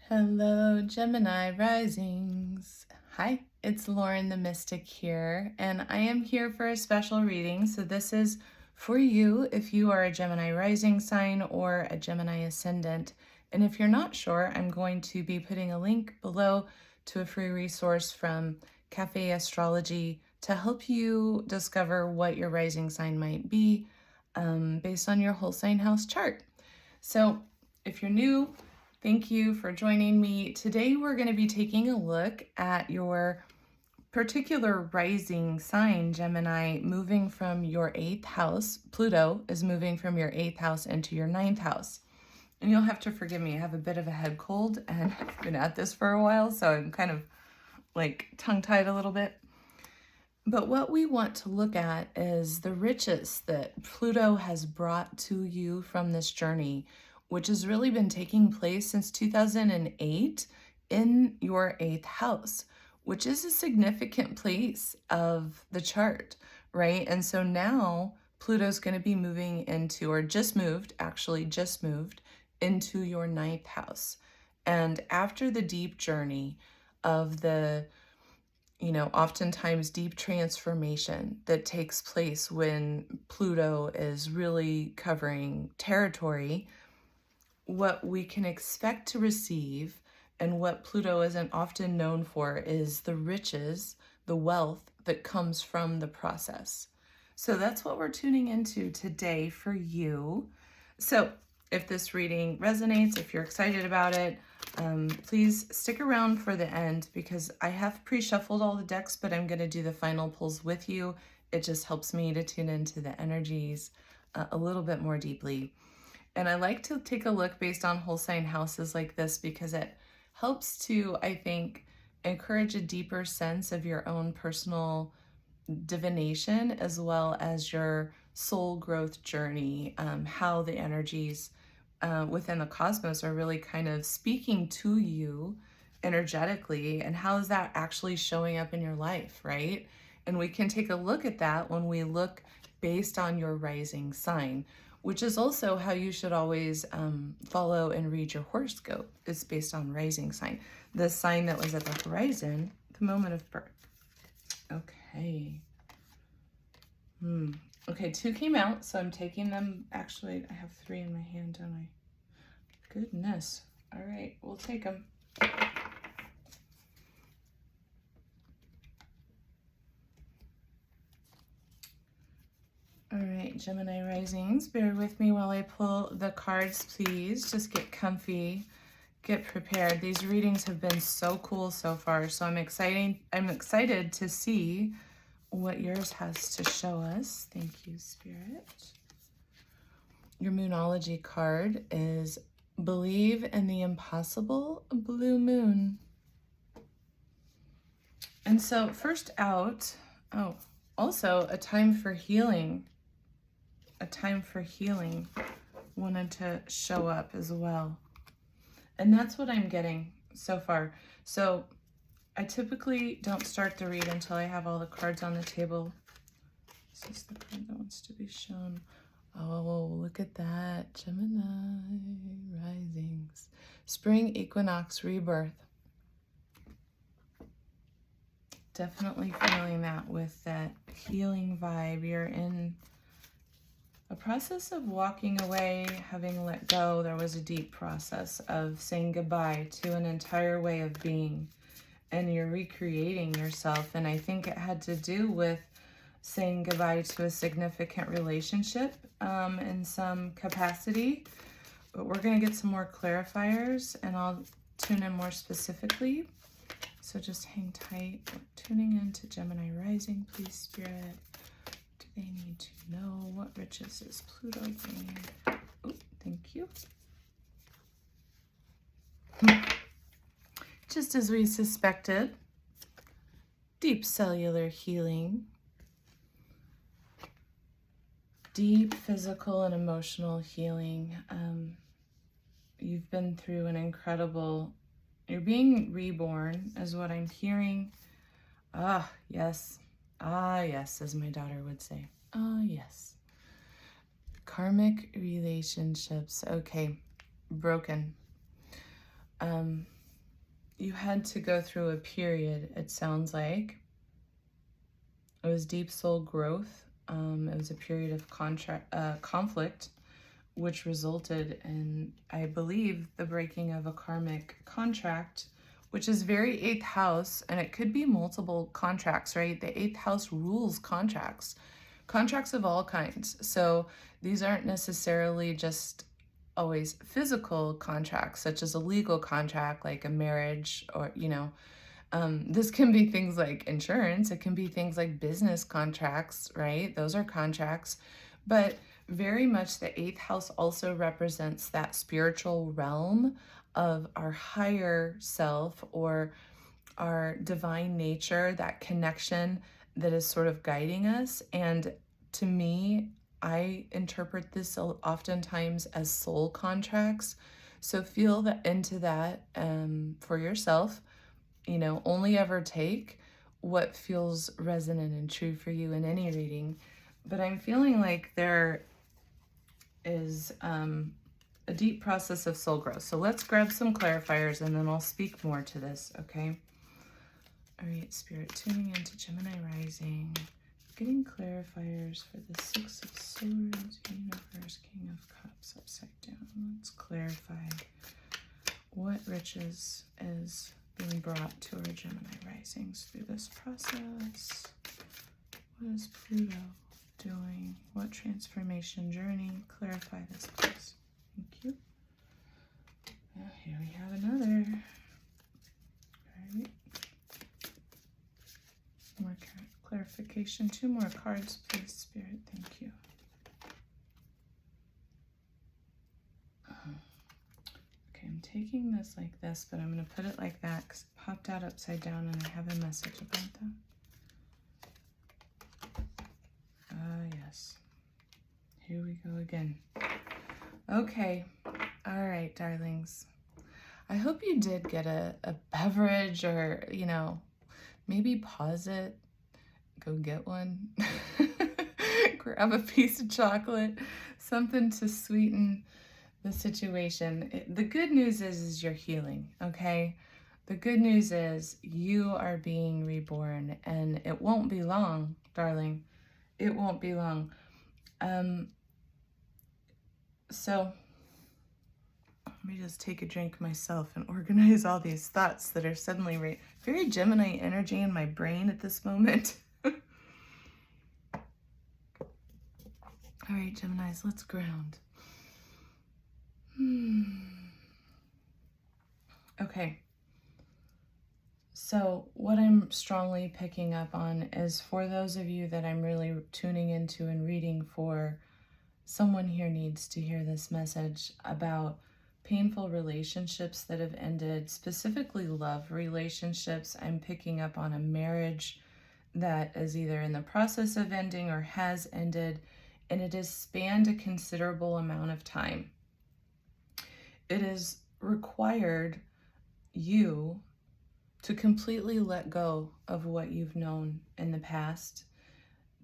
Hello, Gemini Risings. Hi, it's Lauren the Mystic here, and I am here for a special reading. So this is for you if you are a Gemini Rising sign or a Gemini Ascendant. And if you're not sure, I'm going to be putting a link below to a free resource from Cafe Astrology to help you discover what your rising sign might be based on your whole sign house chart. So if you're new, thank you for joining me. Today we're going to be taking a look at your particular rising sign, Gemini, moving from your 8th house. Pluto is moving from your 8th house into your 9th house. And you'll have to forgive me, I have a bit of a head cold and I've been at this for a while, so I'm kind of like tongue-tied a little bit. But what we want to look at is the riches that Pluto has brought to you from this journey, which has really been taking place since 2008 in your 8th house, which is a significant place of the chart, right? And so now Pluto's going to be moving into, or just moved into your 9th house. And after the deep journey of the oftentimes deep transformation that takes place when Pluto is really covering territory, what we can expect to receive and what Pluto isn't often known for is the riches, the wealth that comes from the process. So that's what we're tuning into today for you. So if this reading resonates, if you're excited about it, please stick around for the end because I have pre-shuffled all the decks, but I'm going to do the final pulls with you. It just helps me to tune into the energies a little bit more deeply. And I like to take a look based on whole sign houses like this because it helps to, I think, encourage a deeper sense of your own personal divination as well as your soul growth journey, how the energies within the cosmos are really kind of speaking to you energetically, and how is that actually showing up in your life, right? And we can take a look at that when we look based on your rising sign, which is also how you should always follow and read your horoscope. It's based on rising sign, the sign that was at the horizon, the moment of birth. Okay. Okay, 2 came out, so I'm taking them. Actually, I have 3 in my hand, don't I? Goodness. All right, we'll take them. All right, Gemini Risings, bear with me while I pull the cards, please. Just get comfy, get prepared. These readings have been so cool so far, so I'm excited to see what yours has to show us. Thank you, Spirit. Your Moonology card is Believe in the Impossible, Blue Moon. And so first out, also a time for healing. A time for healing wanted to show up as well. And that's what I'm getting so far. So I typically don't start the read until I have all the cards on the table. This is the card that wants to be shown. Oh, look at that. Gemini Risings. Spring equinox rebirth. Definitely feeling that with that healing vibe. You're in a process of walking away, having let go. There was a deep process of saying goodbye to an entire way of being, and you're recreating yourself. And I think it had to do with saying goodbye to a significant relationship in some capacity. But we're going to get some more clarifiers, and I'll tune in more specifically. So just hang tight. We're tuning into Gemini Rising, please, Spirit. Do they need to know what riches is Pluto bringing? Oh, thank you. Just as we suspected, deep cellular healing, deep physical and emotional healing. You've been through an incredible, you're being reborn is what I'm hearing. Ah, yes. Ah, yes, as my daughter would say. Ah, yes. Karmic relationships. Okay, broken. you had to go through a period, it sounds like. It was deep soul growth. It was a period of conflict, which resulted in, I believe, the breaking of a karmic contract, which is very eighth house, and it could be multiple contracts, right? The eighth house rules contracts of all kinds. So these aren't necessarily just always physical contracts, such as a legal contract, like a marriage, or, this can be things like insurance. It can be things like business contracts, right? Those are contracts. But very much the eighth house also represents that spiritual realm of our higher self, or our divine nature, that connection that is sort of guiding us. And to me, I interpret this oftentimes as soul contracts. So feel into that for yourself. Only ever take what feels resonant and true for you in any reading. But I'm feeling like there is a deep process of soul growth. So let's grab some clarifiers and then I'll speak more to this, okay? All right, Spirit, tuning into Gemini Rising, getting clarifiers for the Six of Swords, Universe, King of Cups, upside down. Let's clarify what riches is being brought to our Gemini Risings through this process. What is Pluto doing? What transformation journey? Clarify this, please. Thank you. Well, here we have another. All right. More clarification. 2 more cards, please, Spirit. Thank you. Okay, I'm taking this like this, but I'm going to put it like that because it popped out upside down and I have a message about that. Yes. Here we go again. Okay. All right, darlings. I hope you did get a beverage, or, maybe pause it, go get one, grab a piece of chocolate, something to sweeten the situation. The good news is you're healing, okay? The good news is you are being reborn, and it won't be long, darling. It won't be long. So let me just take a drink myself and organize all these thoughts that are suddenly very Gemini energy in my brain at this moment. All right, Geminis, let's ground. Okay. So what I'm strongly picking up on is, for those of you that I'm really tuning into and reading for, someone here needs to hear this message about painful relationships that have ended, specifically love relationships. I'm picking up on a marriage that is either in the process of ending or has ended, and it has spanned a considerable amount of time. It has required you to completely let go of what you've known in the past.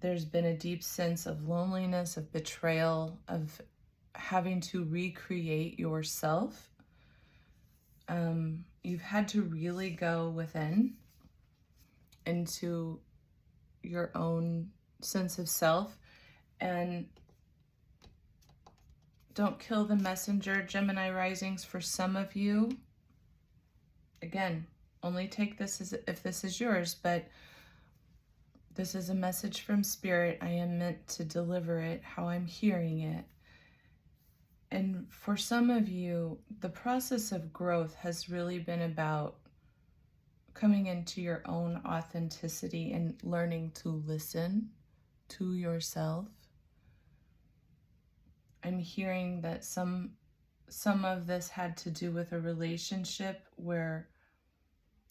There's been a deep sense of loneliness, of betrayal, of having to recreate yourself. You've had to really go within into your own sense of self. And don't kill the messenger, Gemini Risings. For some of you, again, only take this as if this is yours, but this is a message from Spirit. I am meant to deliver it how I'm hearing it. And for some of you, the process of growth has really been about coming into your own authenticity and learning to listen to yourself. I'm hearing that some of this had to do with a relationship where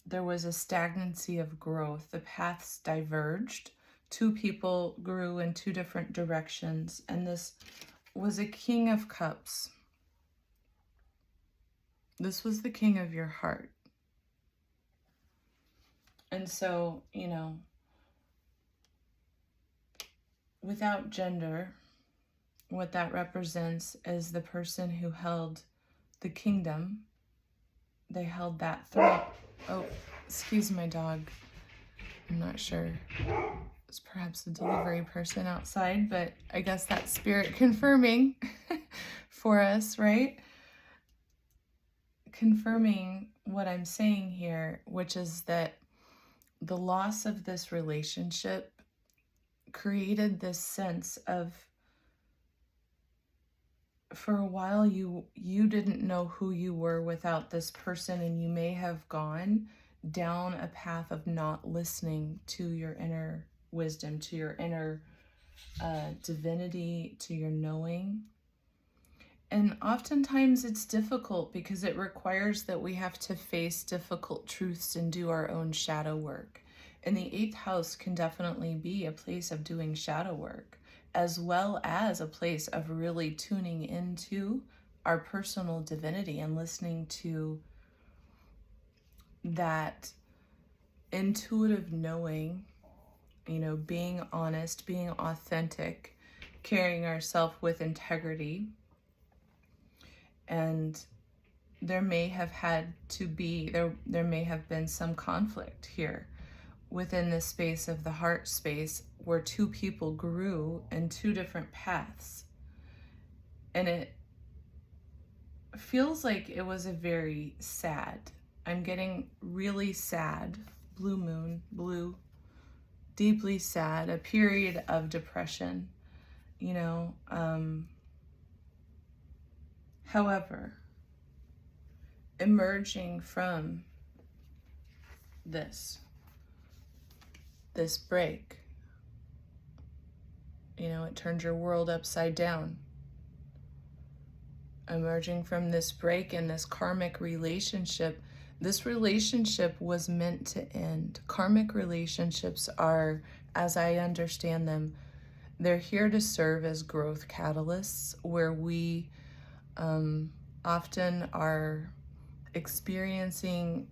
there was a stagnancy of growth. The paths diverged. 2 people grew in 2 different directions, and this was a King of Cups. This was the king of your heart. And so, without gender, what that represents is the person who held the kingdom. They held that throne. Oh, excuse my dog. I'm not sure. It's perhaps a delivery person outside, but I guess that's spirit confirming for us, right? Confirming what I'm saying here, which is that the loss of this relationship created this sense of, for a while you didn't know who you were without this person, and you may have gone down a path of not listening to your inner wisdom, to your inner divinity, to your knowing. And oftentimes it's difficult because it requires that we have to face difficult truths and do our own shadow work. And the 8th house can definitely be a place of doing shadow work, as well as a place of really tuning into our personal divinity and listening to that intuitive knowing, you know, being honest, being authentic, carrying ourselves with integrity. And there may have had to be, there may have been some conflict here within the space of the heart space, where two people grew in two different paths. And it feels like it was a very sad, I'm getting really sad, blue moon, blue, deeply sad, a period of depression, you know. However, emerging from this break, you know, it turned your world upside down. Emerging from this break and this karmic relationship, this relationship was meant to end. Karmic relationships are, as I understand them, they're here to serve as growth catalysts, where we often are experiencing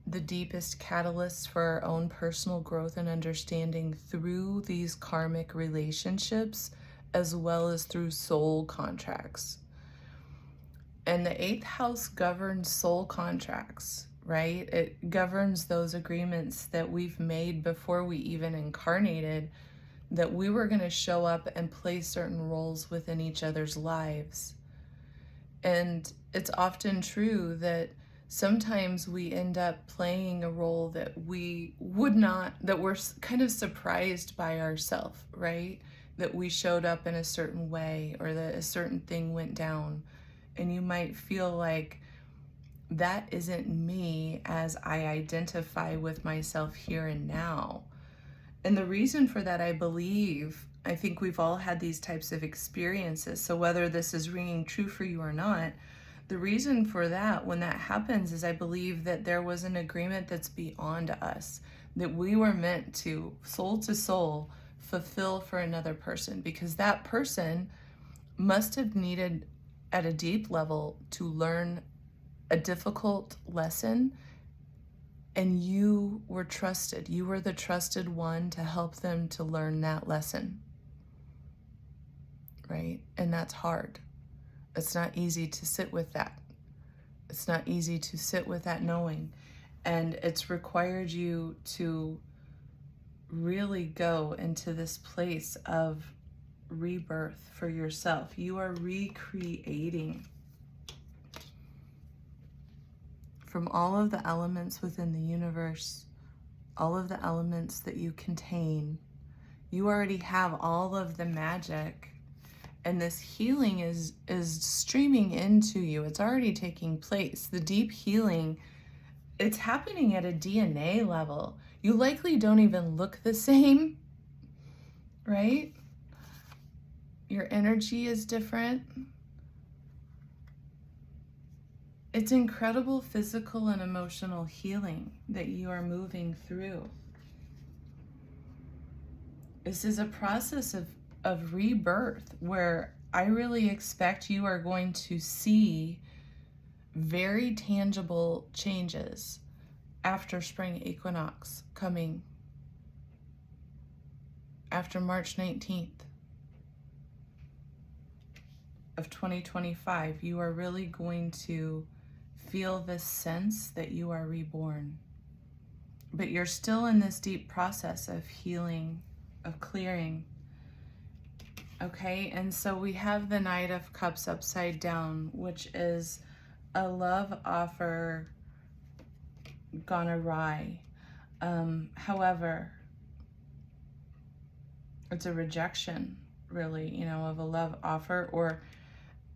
the deepest catalysts for our own personal growth and understanding through these karmic relationships, as well as through soul contracts. And the 8th house governs soul contracts, right? It governs those agreements that we've made before we even incarnated, that we were going to show up and play certain roles within each other's lives. And it's often true that sometimes we end up playing a role that we would not, that we're kind of surprised by ourselves, right? That we showed up in a certain way, or that a certain thing went down. And you might feel like, that isn't me as I identify with myself here and now. And the reason for that, I think we've all had these types of experiences. So whether this is ringing true for you or not, the reason for that, when that happens, is I believe that there was an agreement that's beyond us, that we were meant to soul fulfill for another person, because that person must have needed at a deep level to learn a difficult lesson, and you were trusted. You were the trusted one to help them to learn that lesson, right? And that's hard. It's not easy to sit with that. It's not easy to sit with that knowing. And it's required you to really go into this place of rebirth for yourself. You are recreating from all of the elements within the universe, all of the elements that you contain. You already have all of the magic, and this healing is streaming into you. It's already taking place. The deep healing, it's happening at a DNA level. You likely don't even look the same, right? Your energy is different. It's incredible physical and emotional healing that you are moving through. This is a process of rebirth, where I really expect you are going to see very tangible changes after spring equinox coming after March 19th of 2025. You are really going to feel this sense that you are reborn. but you're still in this deep process of healing, of clearing. Okay, and so we have the Knight of Cups upside down, which is a love offer gone awry. However, it's a rejection, really, you know, of a love offer or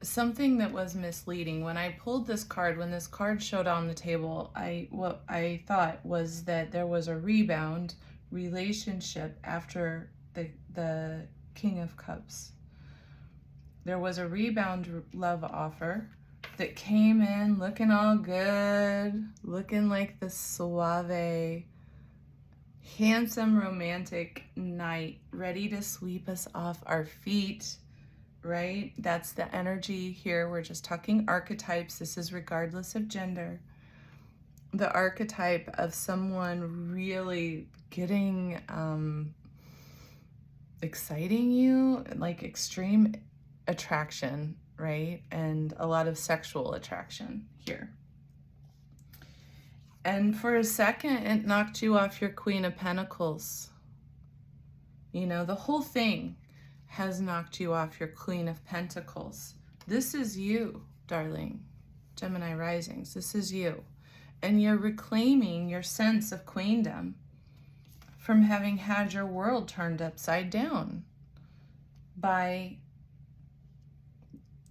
something that was misleading. When I pulled this card, when this card showed on the table, what I thought was that there was a rebound relationship after the King of Cups. There was a rebound love offer that came in looking all good, looking like the suave, handsome, romantic knight, ready to sweep us off our feet, right? That's the energy here. We're just talking archetypes. This is regardless of gender. The archetype of someone really getting, exciting you, like extreme attraction, right? And a lot of sexual attraction here. And for a second, it knocked you off your Queen of Pentacles. You know, the whole thing has knocked you off your Queen of Pentacles. This is you, darling. Gemini Risings, this is you. And you're reclaiming your sense of queendom from having had your world turned upside down by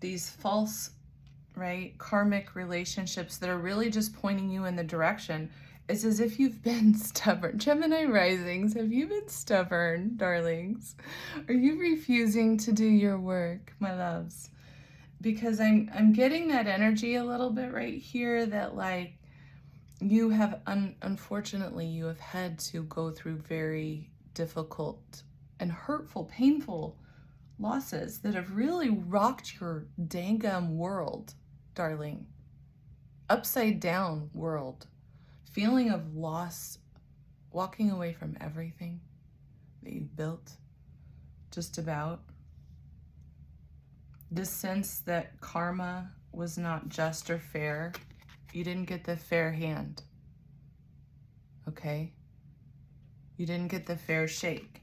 these false, right, karmic relationships that are really just pointing you in the direction. It's as if you've been stubborn. Gemini Risings, have you been stubborn, darlings? Are you refusing to do your work, my loves? Because I'm getting that energy a little bit right here that like you have, unfortunately, you have had to go through very difficult and hurtful, painful losses that have really rocked your dangum world, darling. Upside down world. Feeling of loss, walking away from everything that you've built, just about. This sense that karma was not just or fair. You didn't get the fair hand, okay? You didn't get the fair shake.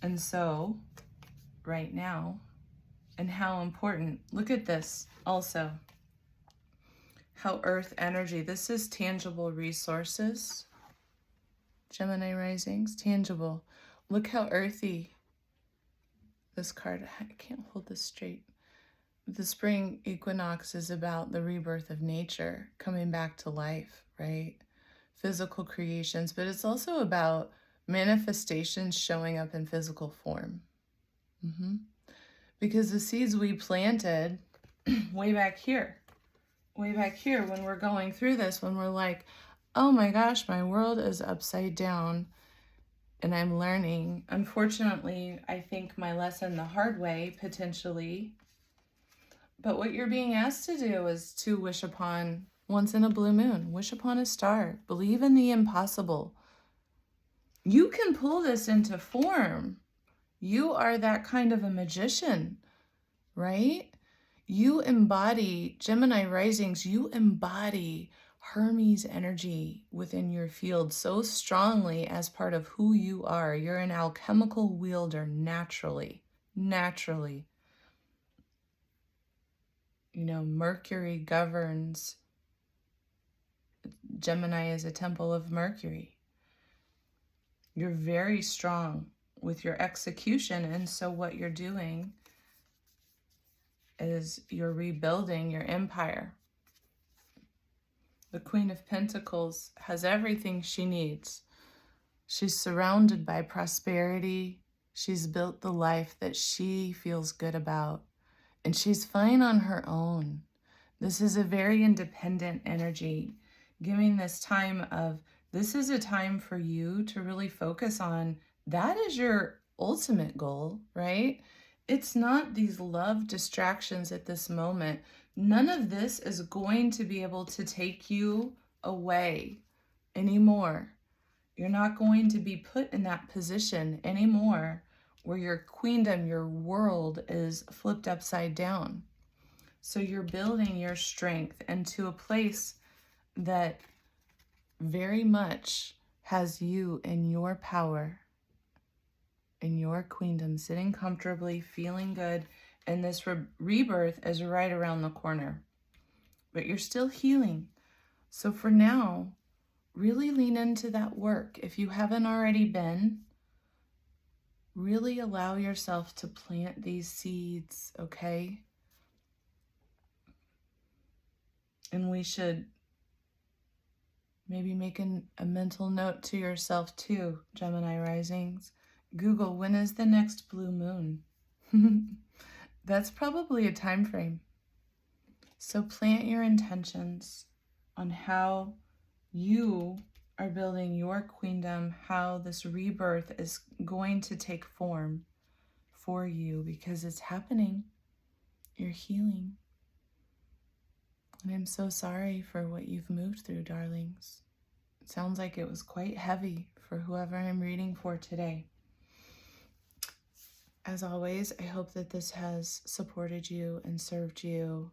And so, right now, and how important, look at this also. How earth energy, this is tangible resources. Gemini Risings, tangible. Look how earthy this card, I can't hold this straight. The spring equinox is about the rebirth of nature, coming back to life, right? Physical creations, but it's also about manifestations showing up in physical form. Because the seeds we planted way back here, when we're going through this, when we're like, oh my gosh, my world is upside down and I'm learning. Unfortunately, I think my lesson the hard way, potentially. But what you're being asked to do is to wish upon, once in a blue moon, wish upon a star. Believe in the impossible. You can pull this into form. You are that kind of a magician, right? You embody, Gemini Risings, you embody Hermes energy within your field so strongly as part of who you are. You're an alchemical wielder naturally. You know, Mercury governs. Gemini is a temple of Mercury. You're very strong with your execution, and so what you're doing is you're rebuilding your empire. The Queen of Pentacles has everything she needs. She's surrounded by prosperity. She's built the life that she feels good about, and she's fine on her own. This is a very independent energy, giving this time of, this is a time for you to really focus on, that is your ultimate goal, right? It's not these love distractions at this moment. None of this is going to be able to take you away anymore. You're not going to be put in that position anymore where your queendom, your world is flipped upside down. So you're building your strength into a place that very much has you in your power, in your queendom, sitting comfortably, feeling good. And this rebirth is right around the corner. But you're still healing. So for now, really lean into that work. If you haven't already been, really allow yourself to plant these seeds, okay? And we should maybe make a mental note to yourself too, Gemini Risings. Google, when is the next blue moon? That's probably a time frame. So plant your intentions on how you are building your queendom, how this rebirth is going to take form for you, because it's happening. You're healing. And I'm so sorry for what you've moved through, darlings. It sounds like it was quite heavy for whoever I'm reading for today. As always, I hope that this has supported you and served you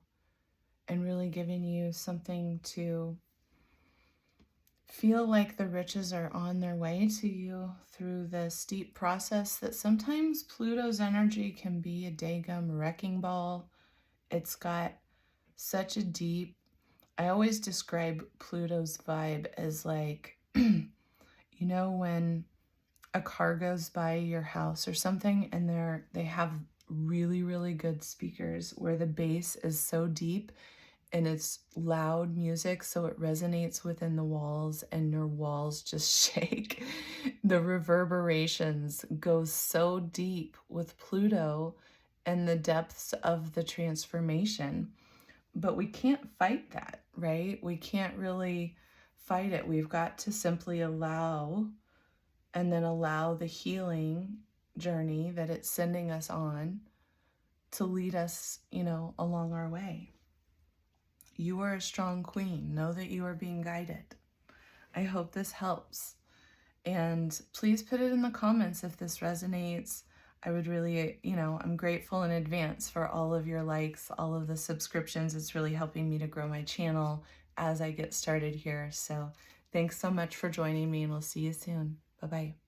and really given you something to feel like the riches are on their way to you through the steep process that sometimes Pluto's energy can be a daggum wrecking ball. It's got such a deep, I always describe Pluto's vibe as like, you know, when a car goes by your house or something and they have really, really good speakers where the bass is so deep and it's loud music, so it resonates within the walls and your walls just shake. The reverberations go so deep with Pluto and the depths of the transformation. But we can't fight that, right? We can't really fight it. We've got to simply allow, and then allow the healing journey that it's sending us on to lead us, you know, along our way. You are a strong queen. Know that you are being guided. I hope this helps. And please put it in the comments if this resonates. I would really, you know, I'm grateful in advance for all of your likes, all of the subscriptions. It's really helping me to grow my channel as I get started here. So thanks so much for joining me, and we'll see you soon. Bye-bye.